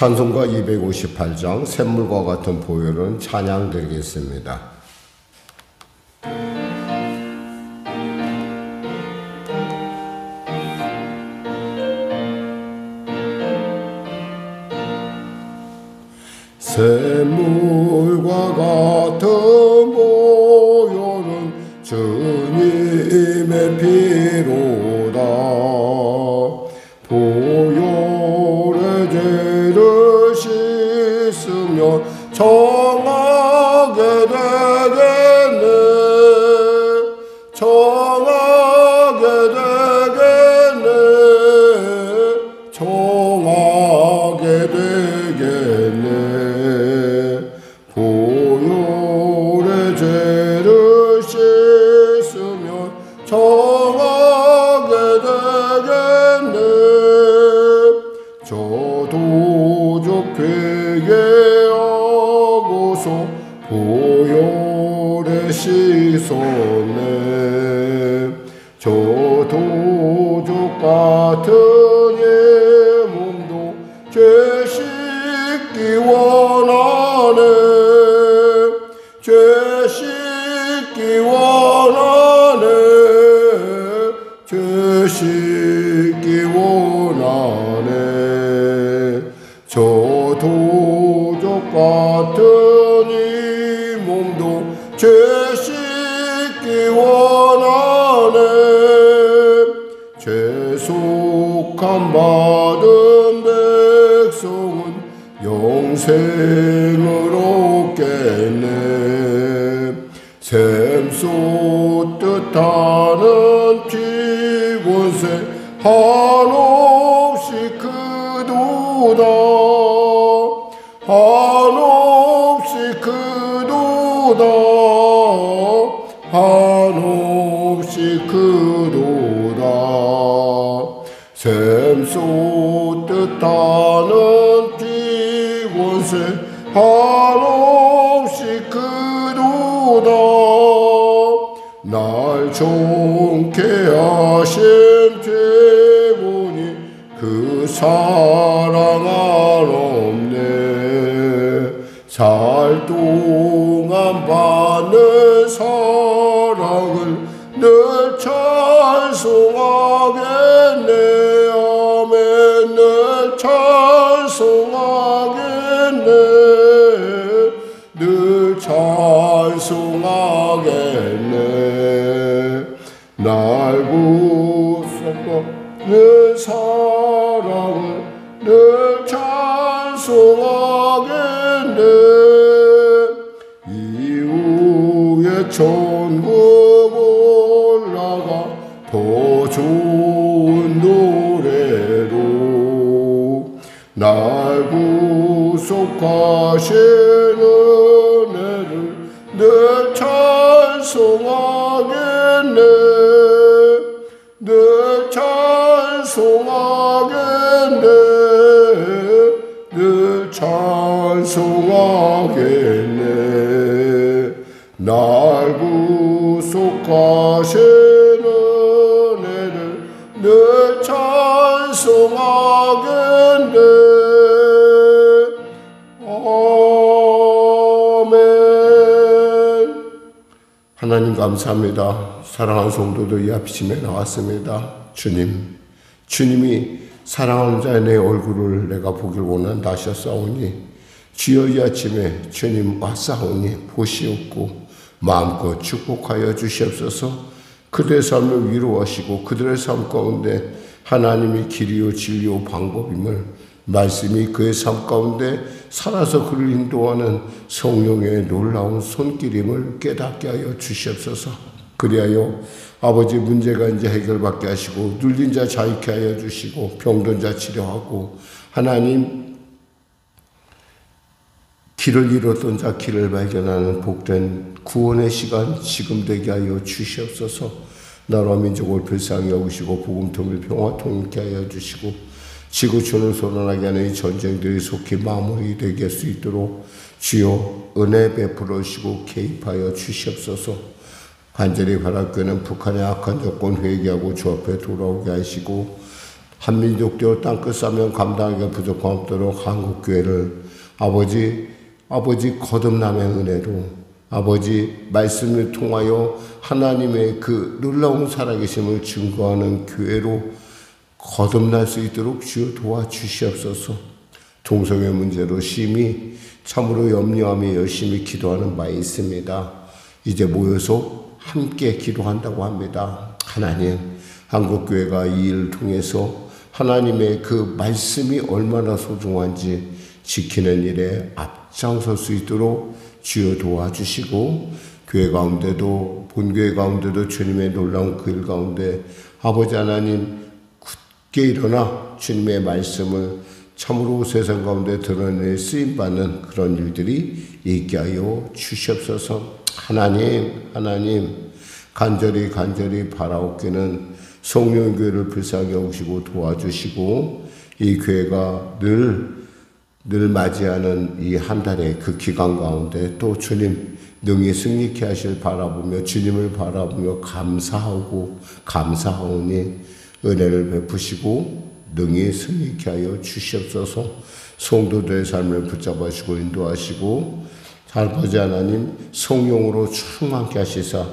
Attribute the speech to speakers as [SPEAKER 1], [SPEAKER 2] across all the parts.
[SPEAKER 1] 찬송가 258장 샘물과 같은 보혈은 찬양 드리겠습니다. 샘물과 같은 보혈은 주님의 피로다. 보혈의 죄를 씻으면 정하게 되겠네. 정하게 되겠네. 정하게 되겠네. 보혈의 죄를 씻으면 정하게 되겠네. 저도 회개하고서 보혈에 씻었네. 저도 같은 이 몸도 죄 씻기 원하네. 죄 씻기 원하네. 죄 씻기 원하네. 저도 같은 이 몸도 죄 씻기 원하네. 죄속함 받은 백성은 영생을 얻겠네. 샘솟듯 하는 피곤새 한없이 크도다. 한없이 크도다. 한없이 크도다. 샘솟듯 하는 피곤새 한없이 크도다. 날 좋게 하신 죄보니 그 사랑 한없네. 살 동안 받는 사랑을 늘 찬송하겠네. 아멘. 늘 찬송하겠네. 늘 찬송하겠네. 날 구속하는 사랑을 늘 찬송하겠네. 이후에 천국 올라가 더 좋은 노래로 날 구속하신 은혜를 늘 찬송하겠네. 늘 찬송하겠네. 늘 찬송하겠네. 날 구속하신 은혜를 늘 찬송하겠네. 아멘. 하나님 감사합니다. 사랑하는 성도들 이 아침에 나왔습니다. 주님이 사랑하는 자의 내 얼굴을 내가 보길 원한다 하셨사오니 주여 이 아침에 주님 왔사오니 보시옵고 마음껏 축복하여 주시옵소서. 그들의 삶을 위로하시고 그들의 삶 가운데 하나님이 길이요 진리요 방법임을 말씀이 그의 삶 가운데 살아서 그를 인도하는 성령의 놀라운 손길임을 깨닫게 하여 주시옵소서. 그리하여 아버지 문제가 이제 해결받게 하시고 눌린 자 자유케 하여 주시고 병든 자 치료하고 하나님 길을 잃었던 자 길을 발견하는 복된 구원의 시간 지금 되게 하여 주시옵소서. 나라 민족을 불쌍히 여기시고 복음통일 평화 통일케 하여 주시고 지구촌을 소란하게 하는 이 전쟁들이 속히 마무리되게 할 수 있도록 주여 은혜 베풀어 주시고 개입하여 주시옵소서. 간절히 바랄 때는 북한의 악한 정권 회개하고 주 앞에 돌아오게 하시고 한민족되어 땅끝 사명 감당하기가 부족함 없도록 한국교회를 아버지 거듭남의 은혜로 아버지 말씀을 통하여 하나님의 그 놀라운 살아계심을 증거하는 교회로 거듭날 수 있도록 주여 도와주시옵소서. 동성애 문제로 심히 참으로 염려하며 열심히 기도하는 바 있습니다. 이제 모여서 함께 기도한다고 합니다. 하나님, 한국교회가 이 일을 통해서 하나님의 그 말씀이 얼마나 소중한지 지키는 일에 앞장설 수 있도록 주여 도와주시고, 교회 가운데도 본교회 가운데도 주님의 놀라운 그 일 가운데 아버지 하나님 굳게 일어나 주님의 말씀을 참으로 세상 가운데 드러내 쓰임받는 그런 일들이 있게 하여 주시옵소서. 하나님 간절히 바라옵기는 성령교회를 불쌍히 여기시고 도와주시고, 이 교회가 늘 맞이하는 이 한 달의 그 기간 가운데 또 주님 능히 승리케 하실 바라보며 주님을 바라보며 감사하오니 은혜를 베푸시고 능히 승리케 하여 주시옵소서. 성도들의 삶을 붙잡으시고 인도하시고, 아버지 하나님 성령으로 충만케 하시사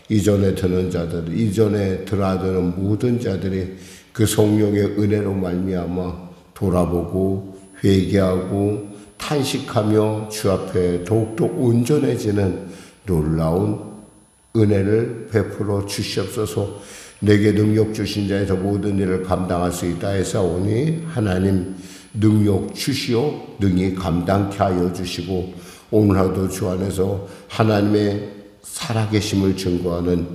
[SPEAKER 1] 이전에 드는 자들, 이전에 들어드는 모든 자들이 그 성령의 은혜로 말미암아 돌아보고 회개하고 탄식하며 주 앞에 더욱더 온전해지는 놀라운 은혜를 베풀어 주시옵소서. 내게 능력 주신 자에서 모든 일을 감당할 수 있다 해사오니 하나님 능력 주시오 능히 감당케 하여 주시고, 오늘 하루도 주 안에서 하나님의 살아계심을 증거하는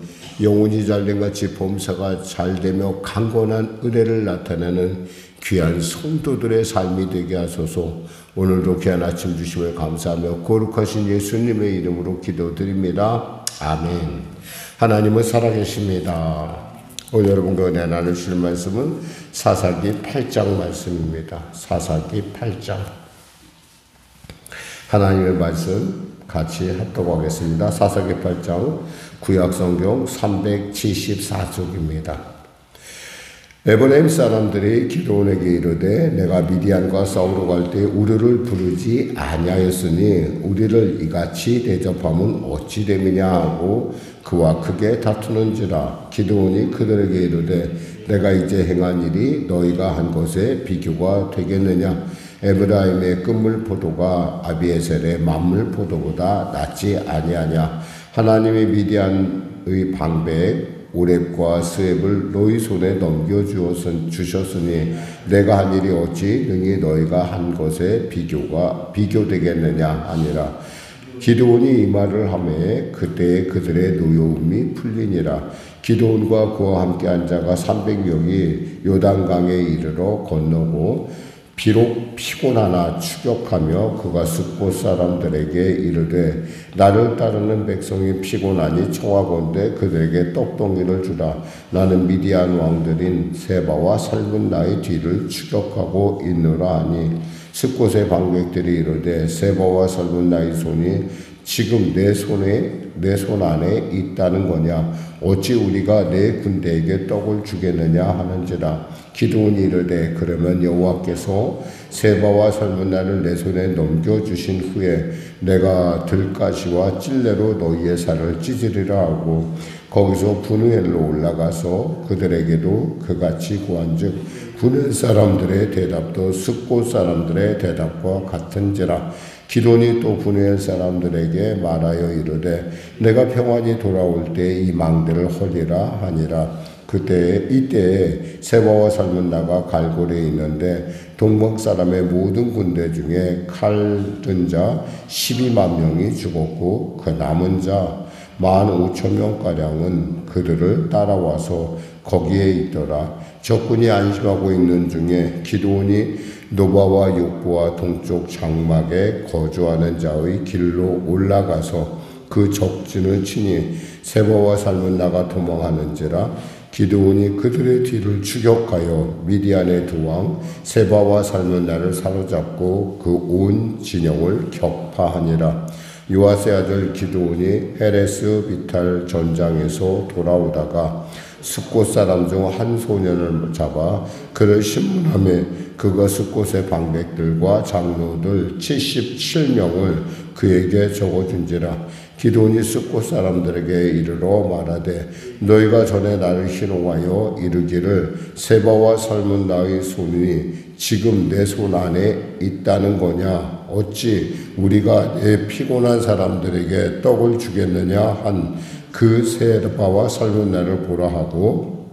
[SPEAKER 1] 영혼이 잘된같이 범사가 잘되며 강건한 은혜를 나타내는 귀한 성도들의 삶이 되게 하소서. 오늘도 귀한 아침 주심을 감사하며 거룩하신 예수님의 이름으로 기도드립니다. 아멘. 하나님은 살아계십니다. 오늘 여러분과 은혜 나누실 말씀은 사사기 8장 말씀입니다. 사사기 8장. 하나님의 말씀 같이 합독하겠습니다. 사사기 8장 구약성경 374쪽입니다. 에브라임 사람들이 기드온에게 이르되 내가 미디안과 싸우러 갈 때 우리를 부르지 아니하였으니 우리를 이같이 대접함은 어찌 됨이냐 하고 그와 크게 다투는지라. 기드온이 그들에게 이르되 내가 이제 행한 일이 너희가 한 것에 비교가 되겠느냐. 에브라임의 끝물 포도가 아비에셀의 만물 포도보다 낫지 아니하냐. 하나님이 미디안의 방백 오렙과 스웹을 너희 손에 넘겨주셨으니 내가 한 일이 어찌 능히 너희가 한 것에 비교되겠느냐 하니라. 기드온이 이 말을 하매 그때에 그들의 노여움이 풀리니라. 기드온과 그와 함께한 자가 300명이 요단강에 이르러 건너고 비록 피곤하나 추격하며 그가 숫곳 사람들에게 이르되 나를 따르는 백성이 피곤하니 청하건대 그들에게 떡덩이를 주라. 나는 미디안 왕들인 세바와 살문나의 뒤를 추격하고 있노라 하니 숫곳의 방백들이 이르되 세바와 살문나의 손이 지금 내 손 안에 있다는 거냐. 어찌 우리가 내 군대에게 떡을 주겠느냐 하는지라. 기드온이 이르되 그러면 여호와께서 세바와 살문나를 내 손에 넘겨주신 후에 내가 들가시와 찔레로 너희의 살을 찢으리라 하고 거기서 분우엘로 올라가서 그들에게도 그같이 구한즉 분우엘 사람들의 대답도 숫곳 사람들의 대답과 같은지라. 기드온이 또 분우엘 사람들에게 말하여 이르되 내가 평안히 돌아올 때 이 망대를 헐리라 하니라. 이때에 세바와 살문나가 갈골에 있는데 동방 사람의 모든 군대 중에 칼 든 자 12만 명이 죽었고 그 남은 자 15,000명가량은 그들을 따라와서 거기에 있더라. 적군이 안심하고 있는 중에 기드온이 노바와 욕보와 동쪽 장막에 거주하는 자의 길로 올라가서 그 적진을 치니 세바와 살문나가 도망하는지라. 기드온이 그들의 뒤를 추격하여 미디안의 두 왕 세바와 살문나를 사로잡고 그 온 진영을 격파하니라. 요아스의 아들 기드온이 헤레스 비탈 전장에서 돌아오다가 숫곳 사람 중 한 소년을 잡아 그를 신문하며 그가 숫곳의 방백들과 장로들 77명을 그에게 적어준지라. 기드온이 숫곳 사람들에게 이르러 말하되 너희가 전에 나를 희롱하여 이르기를 세바와 살문나의 손이 지금 내 손 안에 있다는 거냐? 어찌 우리가 내 피곤한 사람들에게 떡을 주겠느냐 한 그 세바와 살문나를 보라 하고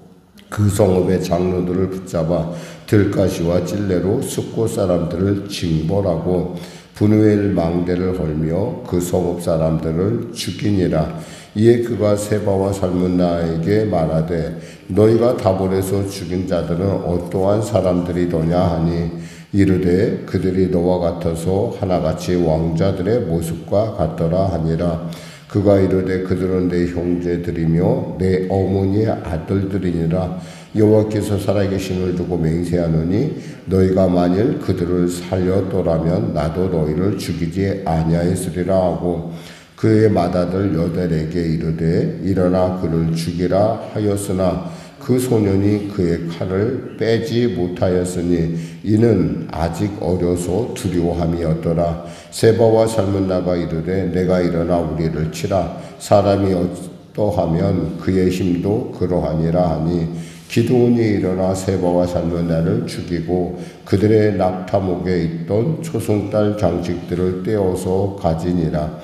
[SPEAKER 1] 그 성읍의 장로들을 붙잡아 들가시와 찔레로 숫곳 사람들을 징벌하고 분우엘 망대를 헐며 그 성읍 사람들을 죽이니라. 이에 그가 세바와 살문나에게 말하되 너희가 다볼에서 죽인 자들은 어떠한 사람들이더냐 하니 이르되 그들이 너와 같아서 하나같이 왕자들의 모습과 같더라 하니라. 그가 이르되 그들은 내 형제들이며 내 어머니의 아들들이니라. 여호와께서 살아계심을 두고 맹세하노니 너희가 만일 그들을 살렸더라면 나도 너희를 죽이지 아니하였으리라 하고 그의 맏아들 여델에게 이르되 일어나 그를 죽이라 하였으나 그 소년이 그의 칼을 빼지 못하였으니 이는 아직 어려서 두려워함이었더라. 세바와 살문나가 이르되 내가 일어나 우리를 치라. 사람이 어떠하면 그의 힘도 그러하니라 하니 기드온이 일어나 세바와 살문나를 죽이고 그들의 낙타목에 있던 초승달 장식들을 떼어서 가지니라.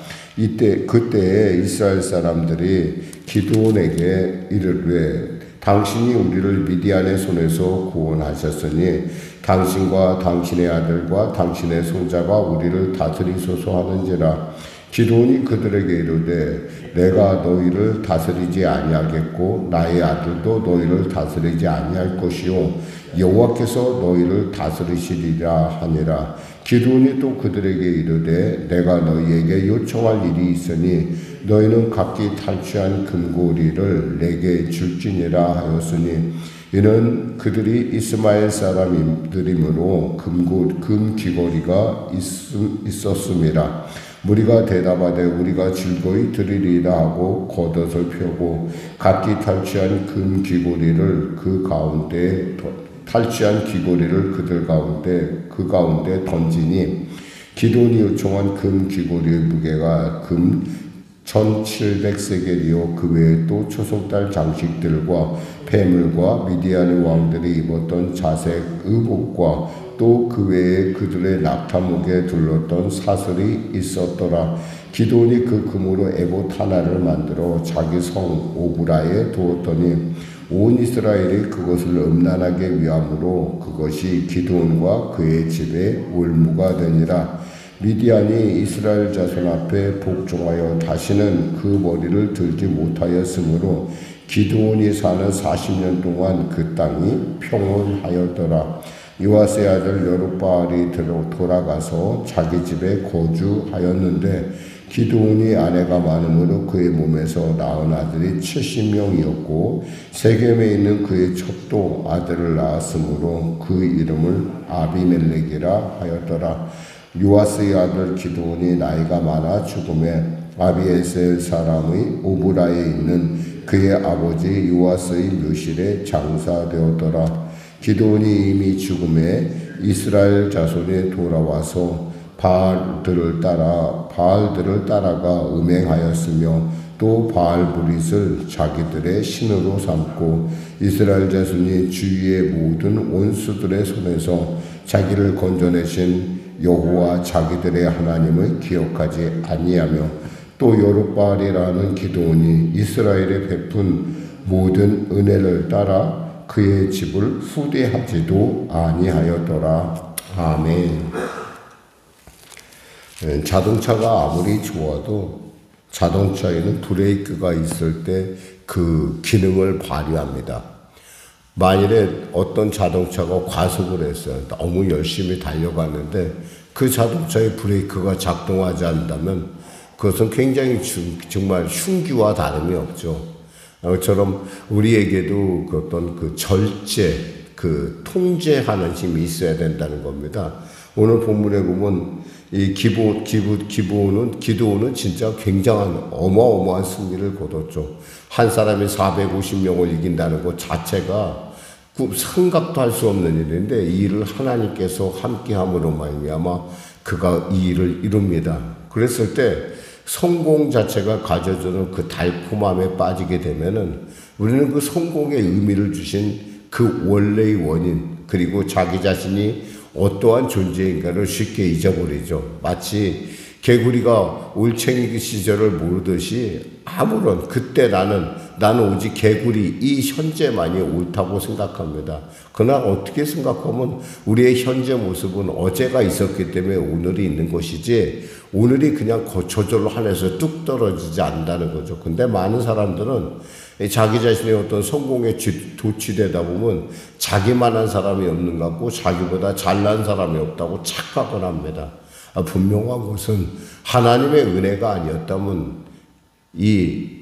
[SPEAKER 1] 그때에 이스라엘 사람들이 기드온에게 이르되 당신이 우리를 미디안의 손에서 구원하셨으니 당신과 당신의 아들과 당신의 손자가 우리를 다스리소서 하는지라. 기드온이 그들에게 이르되 내가 너희를 다스리지 아니하겠고 나의 아들도 너희를 다스리지 아니할 것이요 여호와께서 너희를 다스리시리라 하니라. 기드온이 또 그들에게 이르되 내가 너희에게 요청할 일이 있으니 너희는 각기 탈취한 금고리를 내게 줄지니라 하였으니 이는 그들이 이스마엘 사람들이므로 금 귀걸이가 있었음이라. 무리가 대답하되 우리가 즐거이 드리리라 하고 겉옷을 펴고 각기 탈취한 금 귀걸이를 탈취한 귀걸이를 그 가운데 던지니 기드온이 요청한 금 귀걸이의 무게가 금 1700세겔이요 그 외에 또 초승달 장식들과 폐물과 미디안의 왕들이 입었던 자색 의복과 또 그 외에 그들의 낙타목에 둘렀던 사슬이 있었더라. 기드온이 그 금으로 에봇 하나를 만들어 자기 성 오브라에 두었더니 온 이스라엘이 그것을 음란하게 위함으로 그것이 기드온과 그의 집에 올무가 되니라. 미디안이 이스라엘 자손 앞에 복종하여 다시는 그 머리를 들지 못하였으므로 기드온이 사는 40년 동안 그 땅이 평온하였더라. 요아스의 아들 여룹바알이 돌아가서 자기 집에 거주하였는데 기드온이 아내가 많으므로 그의 몸에서 낳은 아들이 70명이었고 세겜에 있는 그의 첩도 아들을 낳았으므로 그 이름을 아비멜렉이라 하였더라. 요아스의 아들 기드온이 나이가 많아 죽음에 아비에셀 사람의 오브라에 있는 그의 아버지 요아스의 묘실에 장사되었더라. 기드온이 이미 죽음에 이스라엘 자손이 돌아와서 바알들을 따라가 음행하였으며 또 바알브릿을 자기들의 신으로 삼고 이스라엘 자손이 주위의 모든 원수들의 손에서 자기를 건져내신 여호와 자기들의 하나님을 기억하지 아니하며 또 여룹바알이라는 기드온이 이스라엘에 베푼 모든 은혜를 따라 그의 집을 후대하지도 아니하였더라. 아멘. 자동차가 아무리 좋아도 자동차에는 브레이크가 있을 때 그 기능을 발휘합니다. 만일에 어떤 자동차가 과속을 했어요. 너무 열심히 달려가는데 그 자동차의 브레이크가 작동하지 않는다면 그것은 굉장히 정말 흉기와 다름이 없죠. 그처럼 우리에게도 그 어떤 그 절제, 그 통제하는 힘이 있어야 된다는 겁니다. 오늘 본문에 보면 이 기드온은 진짜 굉장한 어마어마한 승리를 거뒀죠. 한 사람이 450명을 이긴다는 것 자체가 생각도 할 수 없는 일인데 이 일을 하나님께서 함께함으로 말미암아 그가 이 일을 이룹니다. 그랬을 때 성공 자체가 가져주는 그 달콤함에 빠지게 되면은 우리는 그 성공의 의미를 주신 그 원래의 원인 그리고 자기 자신이 어떠한 존재인가를 쉽게 잊어버리죠. 마치 개구리가 올챙이 시절을 모르듯이 아무런 그때 나는 오직 개구리 이 현재만이 옳다고 생각합니다. 그러나 어떻게 생각하면 우리의 현재 모습은 어제가 있었기 때문에 오늘이 있는 것이지 오늘이 그냥 저절로 하늘에서 뚝 떨어지지 않는다는 거죠. 근데 많은 사람들은 자기 자신의 어떤 성공에 도취되다 보면 자기만한 사람이 없는 것 같고 자기보다 잘난 사람이 없다고 착각을 합니다. 분명한 것은 하나님의 은혜가 아니었다면 이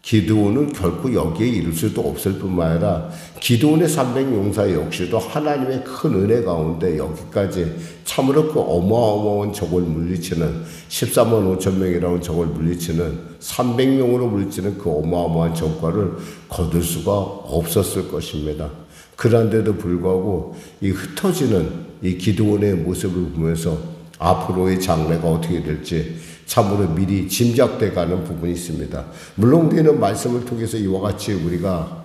[SPEAKER 1] 기드온은 결코 여기에 이를 수도 없을 뿐만 아니라 기드온의 300용사 역시도 하나님의 큰 은혜 가운데 여기까지 참으로 그 어마어마한 적을 물리치는 14만 5천 명이라는 적을 물리치는 300명으로 물리치는 그 어마어마한 성과를 거둘 수가 없었을 것입니다. 그런데도 불구하고 이 흩어지는 이 기드온의 모습을 보면서 앞으로의 장래가 어떻게 될지 참으로 미리 짐작돼 가는 부분이 있습니다. 물론 우리는 말씀을 통해서 이와 같이 우리가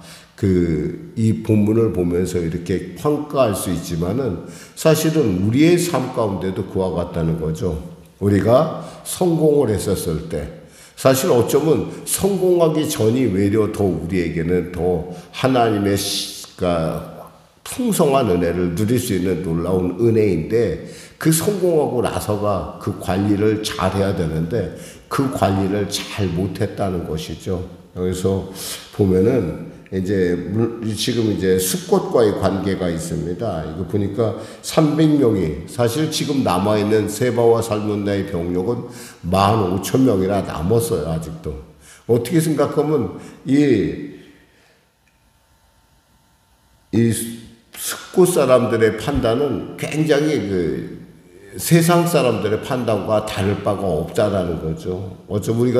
[SPEAKER 1] 이 본문을 보면서 이렇게 평가할 수 있지만은 사실은 우리의 삶 가운데도 그와 같다는 거죠. 우리가 성공을 했었을 때 사실 어쩌면 성공하기 전이 외려 더 우리에게는 더 하나님의 풍성한 은혜를 누릴 수 있는 놀라운 은혜인데 그 성공하고 나서가 그 관리를 잘 해야 되는데 그 관리를 잘 못했다는 것이죠. 여기서 보면은 지금 숫곳과의 관계가 있습니다. 이거 보니까 300명이 사실 지금 남아있는 세바와 살문나의 병력은 15,000명이나 남았어요. 아직도. 어떻게 생각하면 이 숫곳 사람들의 판단은 굉장히 세상 사람들의 판단과 다를 바가 없다라는 거죠. 어쩌면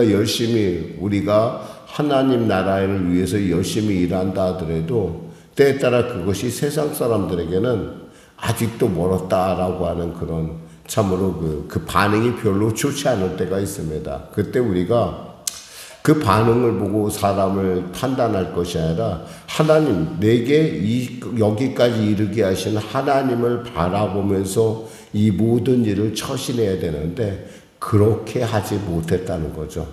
[SPEAKER 1] 우리가 하나님 나라를 위해서 열심히 일한다 하더라도 때에 따라 그것이 세상 사람들에게는 아직도 멀었다라고 하는 그런 참으로 그 반응이 별로 좋지 않을 때가 있습니다. 그때 우리가 그 반응을 보고 사람을 판단할 것이 아니라 하나님 내게 여기까지 이르게 하신 하나님을 바라보면서 이 모든 일을 처신해야 되는데 그렇게 하지 못했다는 거죠.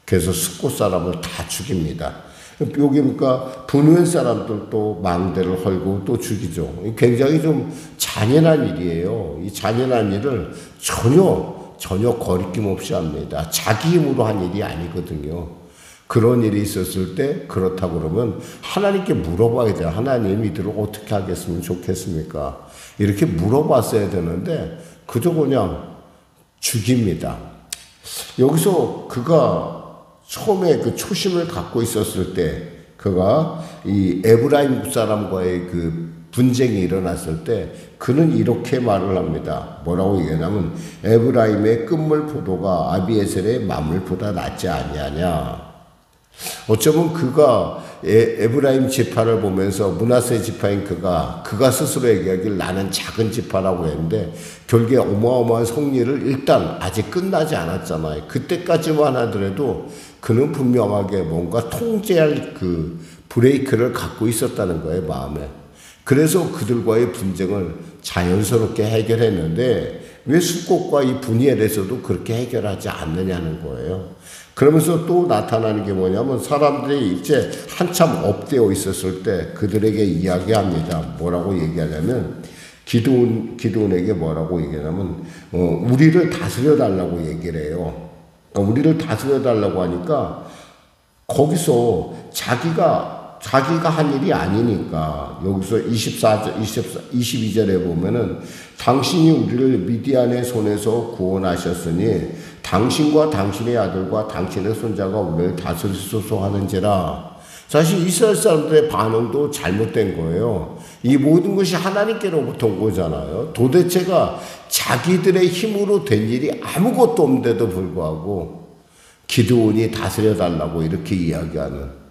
[SPEAKER 1] 그래서 숫곳 사람을 다 죽입니다. 여기 보니까 분우엘 사람들도 망대를 헐고 또 죽이죠. 굉장히 좀 잔인한 일이에요. 이 잔인한 일을 전혀 거리낌 없이 합니다. 자기 힘으로 한 일이 아니거든요. 그런 일이 있었을 때 그렇다고 그러면 하나님께 물어봐야 돼요. 하나님 이들을 어떻게 하겠으면 좋겠습니까? 이렇게 물어봤어야 되는데 그저 그냥 죽입니다. 여기서 그가 처음에 그 초심을 갖고 있었을 때 그가 이 에브라임 사람과의 그 분쟁이 일어났을 때 그는 이렇게 말을 합니다. 뭐라고 얘기하냐면 에브라임의 끝물 포도가 아비에셀의 만물보다 낫지 아니하냐. 어쩌면 그가 에브라임 지파를 보면서 므낫세 지파인 그가 스스로 얘기하길 나는 작은 지파라고 했는데 결국에 어마어마한 승리를 일단 아직 끝나지 않았잖아요. 그때까지만 하더라도 그는 분명하게 뭔가 통제할 그 브레이크를 갖고 있었다는 거예요, 마음에. 그래서 그들과의 분쟁을 자연스럽게 해결했는데 왜 숫곳과 이 분이엘에서도 그렇게 해결하지 않느냐는 거예요. 그러면서 또 나타나는 게 뭐냐면 사람들이 이제 한참 업되어 있었을 때 그들에게 이야기합니다. 뭐라고 얘기하냐면 기드온에게 뭐라고 얘기하냐면 우리를 다스려 달라고 얘기를 해요. 우리를 다스려 달라고 하니까 거기서 자기가 한 일이 아니니까 여기서 22절에 보면은 당신이 우리를 미디안의 손에서 구원하셨으니 당신과 당신의 아들과 당신의 손자가 우리를 다스리소서 하는지라. 사실 이스라엘 사람들의 반응도 잘못된 거예요. 이 모든 것이 하나님께로부터 온 거잖아요. 도대체가 자기들의 힘으로 된 일이 아무것도 없는데도 불구하고 기드온이 다스려달라고 이렇게 이야기하는.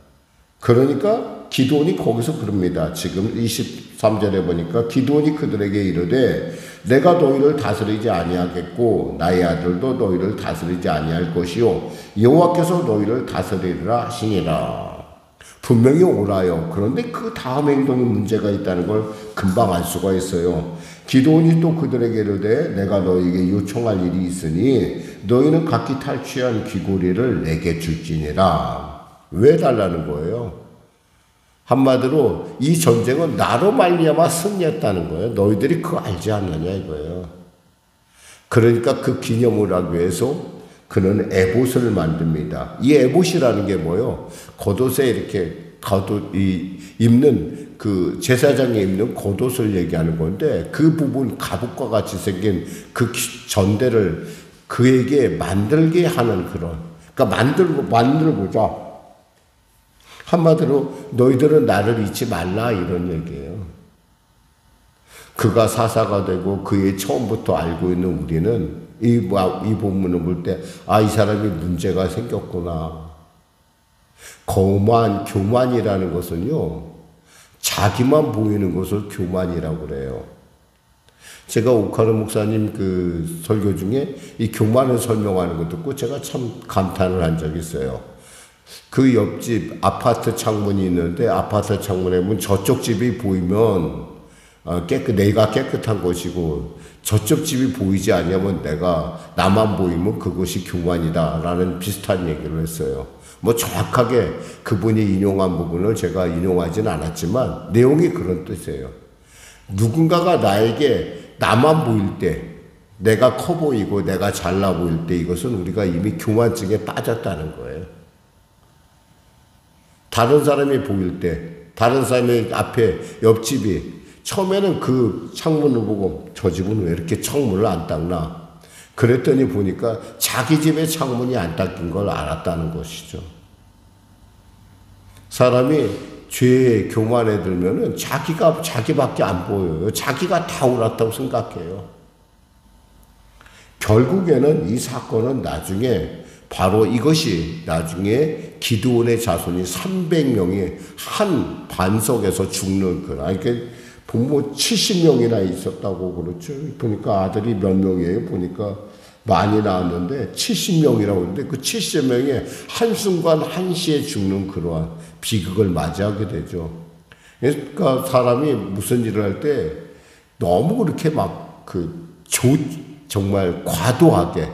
[SPEAKER 1] 그러니까 기드온이 거기서 그럽니다. 지금 23절에 보니까 기드온이 그들에게 이르되 내가 너희를 다스리지 아니하겠고 나의 아들도 너희를 다스리지 아니할 것이요 여호와께서 너희를 다스리리라 하시니라. 분명히 오라요. 그런데 그 다음 행동에 문제가 있다는 걸 금방 알 수가 있어요. 기드온이 또 그들에게 이르되 내가 너희에게 요청할 일이 있으니 너희는 각기 탈취한 귀고리를 내게 줄지니라. 왜 달라는 거예요? 한마디로 이 전쟁은 나로 말미암아 승리했다는 거예요. 너희들이 그거 알지 않느냐 이거예요. 그러니까 그 기념을 하기 위해서 그는 에봇을 만듭니다. 이 에봇이라는 게 뭐예요? 겉옷에 이렇게 입는 그 제사장이 입는 겉옷을 얘기하는 건데 그 부분 갑옷과 같이 생긴 그 전대를 그에게 만들게 하는 그런. 그러니까 만들고자. 한마디로 너희들은 나를 잊지 말라 이런 얘기예요. 그가 사사가 되고 그의 처음부터 알고 있는 우리는 이 본문을 볼 때 이 사람이 문제가 생겼구나. 교만이라는 것은요. 자기만 보이는 것을 교만이라고 그래요. 제가 오카르 목사님 그 설교 중에 이 교만을 설명하는 거 듣고 제가 참 감탄을 한 적이 있어요. 그 옆집 아파트 창문이 있는데 아파트 창문에 보면 저쪽 집이 보이면 내가 깨끗한 것이고 저쪽 집이 보이지 않으면 나만 보이면 그것이 교만이다 라는 비슷한 얘기를 했어요. 뭐 정확하게 그분이 인용한 부분을 제가 인용하진 않았지만 내용이 그런 뜻이에요. 누군가가 나에게 나만 보일 때 내가 커 보이고 내가 잘나 보일 때 이것은 우리가 이미 교만증에 빠졌다는 거예요. 다른 사람이 보일 때 다른 사람의 앞에 옆집이 처음에는 그 창문을 보고 저 집은 왜 이렇게 창문을 안 닦나 그랬더니 보니까 자기 집의 창문이 안 닦인 걸 알았다는 것이죠. 사람이 죄에 교만에 들면은 자기밖에 안 보여요. 자기가 다 옳았다고 생각해요. 결국에는 이 사건은 나중에 바로 이것이 나중에 기드온의 자손이 300명이 한 반석에서 죽는 거라. 이렇게 부모 70명이나 있었다고 그렇죠. 보니까 아들이 몇 명이에요? 보니까 많이 나왔는데 70명이라고 하는데 그 70명이 한순간 한시에 죽는 그러한 비극을 맞이하게 되죠. 그러니까 사람이 무슨 일을 할 때 너무 그렇게 정말 과도하게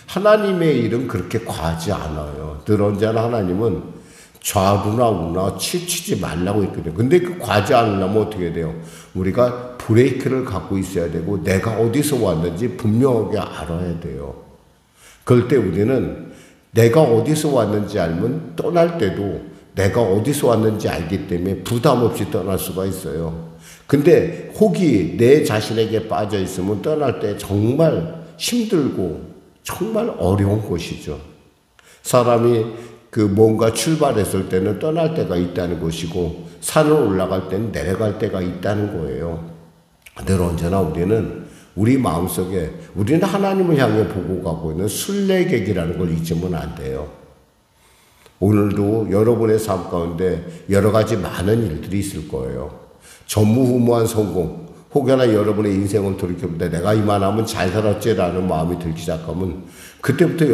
[SPEAKER 1] 하나님의 일은 그렇게 과하지 않아요. 늘 언제나 하나님은 좌우나 우나 치지 말라고 했거든요. 근데 그 과하지 않으려면 어떻게 돼요? 우리가 브레이크를 갖고 있어야 되고 내가 어디서 왔는지 분명하게 알아야 돼요. 그럴 때 우리는 내가 어디서 왔는지 알면 떠날 때도 내가 어디서 왔는지 알기 때문에 부담 없이 떠날 수가 있어요. 근데 혹이 내 자신에게 빠져 있으면 떠날 때 정말 힘들고 정말 어려운 것이죠. 사람이 뭔가 출발했을 때는 떠날 때가 있다는 것이고 산을 올라갈 때는 내려갈 때가 있다는 거예요. 늘 언제나 우리는 우리 마음속에 우리는 하나님을 향해 보고 가고 있는 순례객이라는 걸 잊으면 안 돼요. 오늘도 여러분의 삶 가운데 여러 가지 많은 일들이 있을 거예요. 전무후무한 성공, 혹여나 여러분의 인생을 돌이켜볼 때 내가 이만하면 잘 살았지라는 마음이 들기 시작하면 그때부터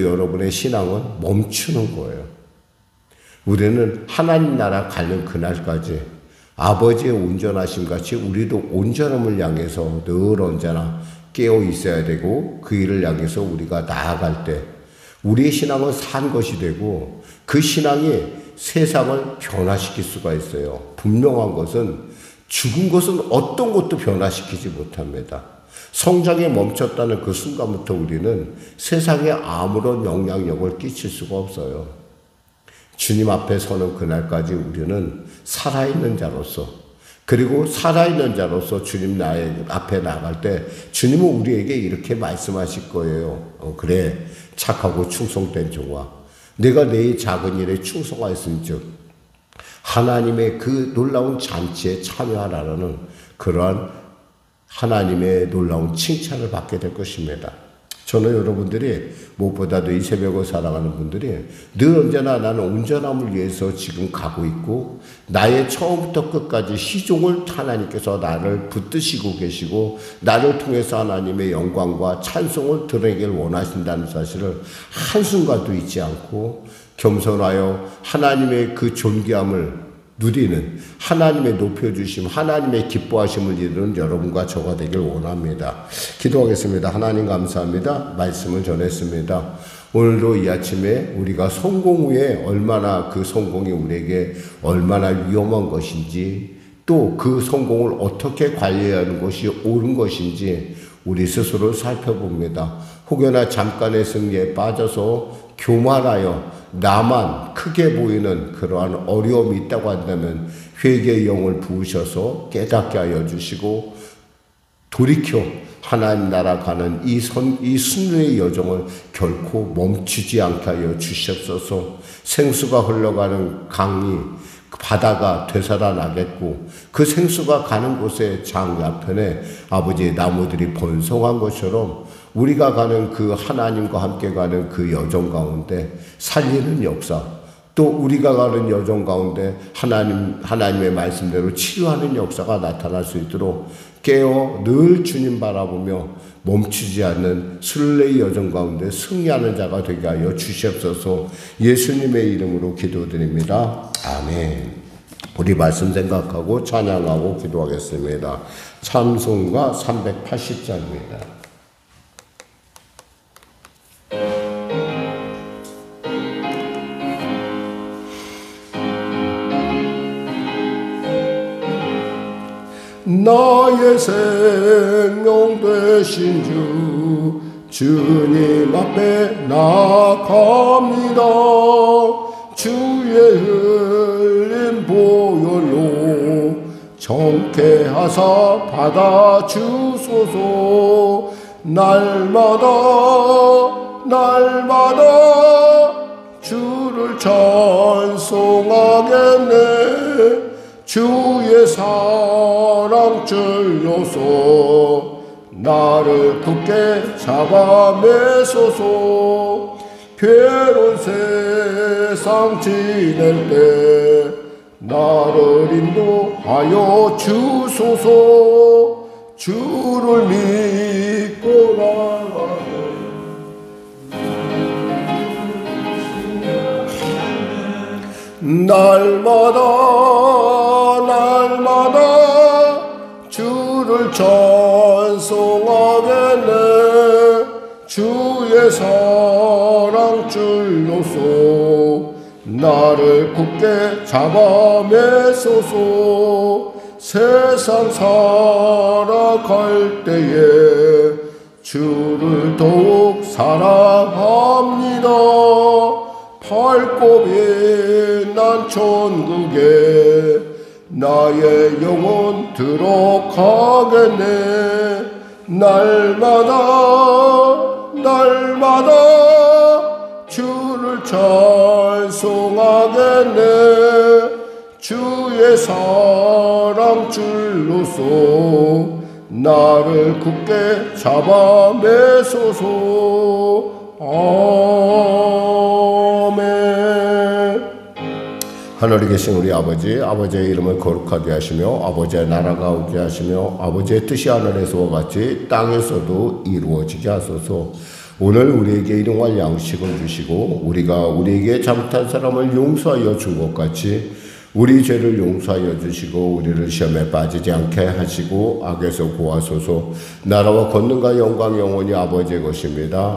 [SPEAKER 1] 여러분의 신앙은 멈추는 거예요. 우리는 하나님 나라 가는 그날까지 아버지의 온전하심 같이 우리도 온전함을 향해서 늘 언제나 깨어 있어야 되고 그 일을 향해서 우리가 나아갈 때 우리의 신앙은 산 것이 되고 그 신앙이 세상을 변화시킬 수가 있어요. 분명한 것은 죽은 것은 어떤 것도 변화시키지 못합니다. 성장에 멈췄다는 그 순간부터 우리는 세상에 아무런 영향력을 끼칠 수가 없어요. 주님 앞에 서는 그날까지 우리는 살아있는 자로서 그리고 살아있는 자로서 주님 앞에 나갈 때 주님은 우리에게 이렇게 말씀하실 거예요. 그래 착하고 충성된 종아 내가 내 작은 일에 충성하였은즉 하나님의 그 놀라운 잔치에 참여하라는 그러한 하나님의 놀라운 칭찬을 받게 될 것입니다. 저는 여러분들이 무엇보다도 이 새벽을 사랑하는 분들이 늘 언제나 나는 온전함을 위해서 지금 가고 있고 나의 처음부터 끝까지 시종을 하나님께서 나를 붙드시고 계시고 나를 통해서 하나님의 영광과 찬송을 드러내길 원하신다는 사실을 한순간도 잊지 않고 겸손하여 하나님의 그 존귀함을 누리는 하나님의 높여주심, 하나님의 기뻐하심을 이루는 여러분과 저가 되길 원합니다. 기도하겠습니다. 하나님 감사합니다. 말씀을 전했습니다. 오늘도 이 아침에 우리가 성공 후에 얼마나 그 성공이 우리에게 얼마나 위험한 것인지 또 그 성공을 어떻게 관리하는 것이 옳은 것인지 우리 스스로 살펴봅니다. 혹여나 잠깐의 승리에 빠져서 교만하여 나만 크게 보이는 그러한 어려움이 있다고 한다면 회개의 영을 부으셔서 깨닫게 하여 주시고 돌이켜 하나님 나라 가는 이 순례의 여정을 결코 멈추지 않게 하여 주시옵소서. 생수가 흘러가는 강이 바다가 되살아나겠고 그 생수가 가는 곳에 장 야편에 아버지의 나무들이 번성한 것처럼 우리가 가는 그 하나님과 함께 가는 그 여정 가운데 살리는 역사, 또 우리가 가는 여정 가운데 하나님의 말씀대로 치유하는 역사가 나타날 수 있도록 깨어 늘 주님 바라보며 멈추지 않는 순례의 여정 가운데 승리하는 자가 되게 하여 주시옵소서. 예수님의 이름으로 기도드립니다. 아멘. 우리 말씀 생각하고 찬양하고 기도하겠습니다. 찬송가 380장입니다. 나의 생명 되신 주님 앞에 나아갑니다. 주의 흘린 보혈로 정케하사 받아주소서. 날마다 주를 찬송하겠네. 주의 사랑 줄로서 나를 굳게 잡아매소서. 괴로운 세상 지낼 때 나를 인도하여 주소서. 주를 믿고 나가네. 날마다 주를 찬송하겠네. 주의 사랑 줄로서 나를 굳게 잡아매소서. 세상 살아갈 때에 주를 더욱 사랑합니다. 밝고 빛난 천국에 나의 영혼 들어가겠네. 날마다 주를 찬송하겠네. 주의 사랑 줄로서 나를 굳게 잡아매소서. 아멘. 하늘에 계신 우리 아버지의 이름을 거룩하게 하시며 아버지의 나라가 오게 하시며 아버지의 뜻이 하늘에서와 같이 땅에서도 이루어지게 하소서. 오늘 우리에게 일용할 양식을 주시고 우리가 우리에게 잘못한 사람을 용서하여 준 것 같이 우리 죄를 용서하여 주시고 우리를 시험에 빠지지 않게 하시고 악에서 구하소서. 나라와 권능과 영광 영원히 아버지의 것입니다.